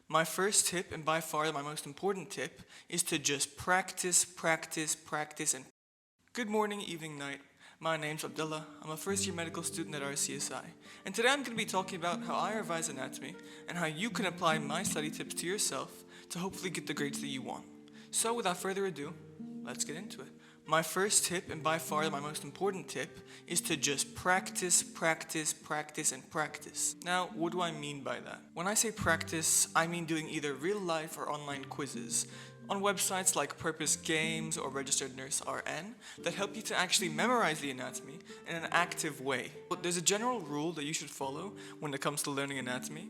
My first tip, and by far my most important tip, is to just practice, practice, practice, and good morning, evening, night. My name's Abdullah. I'm a first year medical student at RCSI, and today I'm going to be talking about how I revise anatomy and how you can apply my study tips to yourself to hopefully get the grades that you want. So without further ado, let's get into it. My first tip, and by far my most important tip, is to just practice, practice, practice, and practice. Now, what do I mean by that? When I say practice, I mean doing either real life or online quizzes on websites like Purpose Games or Registered Nurse RN that help you to actually memorize the anatomy in an active way. But there's a general rule that you should follow when it comes to learning anatomy,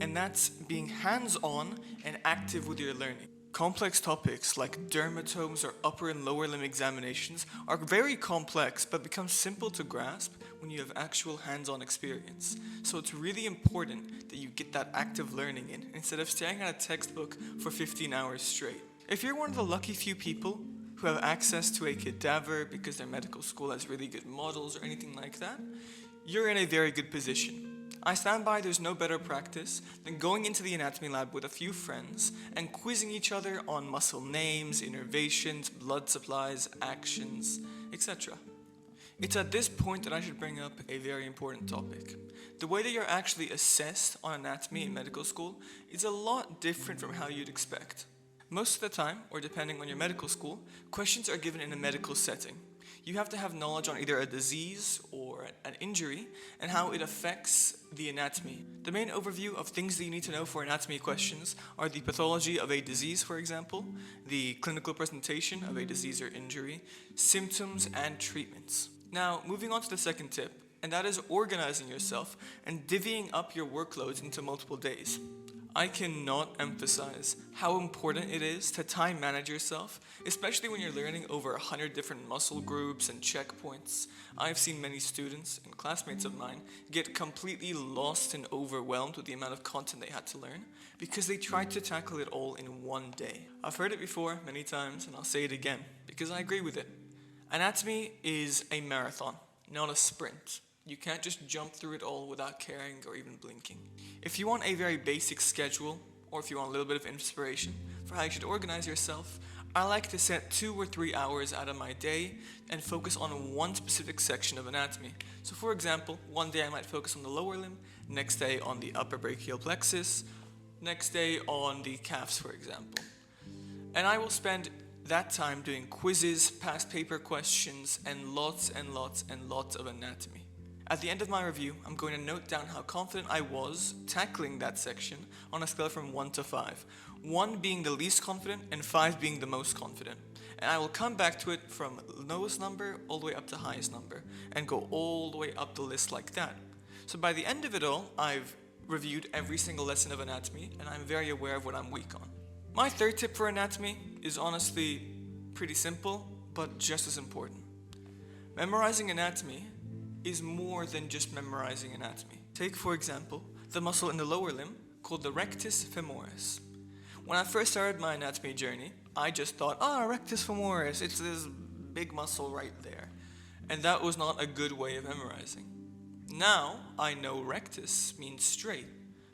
and that's being hands-on and active with your learning. Complex topics like dermatomes or upper and lower limb examinations are very complex but become simple to grasp when you have actual hands-on experience. So it's really important that you get that active learning in instead of staring at a textbook for 15 hours straight. If you're one of the lucky few people who have access to a cadaver because their medical school has really good models or anything like that, you're in a very good position. I stand by there's no better practice than going into the anatomy lab with a few friends and quizzing each other on muscle names, innervations, blood supplies, actions, etc. It's at this point that I should bring up a very important topic. The way that you're actually assessed on anatomy in medical school is a lot different from how you'd expect. Most of the time, or depending on your medical school, questions are given in a medical setting. You have to have knowledge on either a disease or an injury and how it affects the anatomy. The main overview of things that you need to know for anatomy questions are the pathology of a disease, for example, the clinical presentation of a disease or injury, symptoms, and treatments. Now, moving on to the second tip, and that is organizing yourself and divvying up your workloads into multiple days. I cannot emphasize how important it is to time manage yourself, especially when you're learning over 100 different muscle groups and checkpoints. I've seen many students and classmates of mine get completely lost and overwhelmed with the amount of content they had to learn because they tried to tackle it all in one day. I've heard it before many times and I'll say it again because I agree with it. Anatomy is a marathon, not a sprint. You can't just jump through it all without caring or even blinking. If you want a very basic schedule, or if you want a little bit of inspiration for how you should organize yourself, I like to set 2 or 3 hours out of my day and focus on one specific section of anatomy. So for example, one day I might focus on the lower limb, next day on the upper brachial plexus, next day on the calves, for example. And I will spend that time doing quizzes, past paper questions, and lots and lots and lots of anatomy. At the end of my review, I'm going to note down how confident I was tackling that section on a scale from 1 to 5. 1 being the least confident and 5 being the most confident. And I will come back to it from lowest number all the way up to highest number and go all the way up the list like that. So by the end of it all, I've reviewed every single lesson of anatomy and I'm very aware of what I'm weak on. My third tip for anatomy is honestly pretty simple, but just as important. Memorizing anatomy is more than just memorizing anatomy. Take, for example, the muscle in the lower limb called the rectus femoris. When I first started my anatomy journey, I just thought, rectus femoris, it's this big muscle right there. And that was not a good way of memorizing. Now, I know rectus means straight.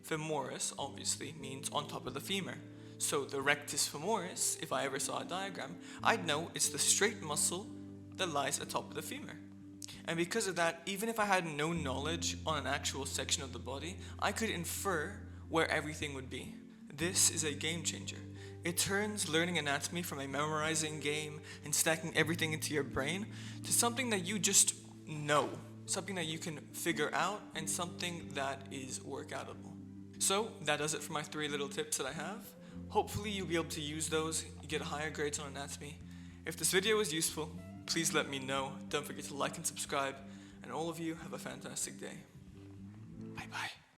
Femoris, obviously, means on top of the femur. So the rectus femoris, if I ever saw a diagram, I'd know it's the straight muscle that lies atop of the femur. And because of that, even if I had no knowledge on an actual section of the body, I could infer where everything would be. This is a game changer. It turns learning anatomy from a memorizing game and stacking everything into your brain to something that you just know, something that you can figure out, and something that is workoutable. So that does it for my 3 little tips that I have. Hopefully you'll be able to use those, you get higher grades on anatomy. If this video was useful, please let me know. Don't forget to like and subscribe. And all of you have a fantastic day. Bye bye.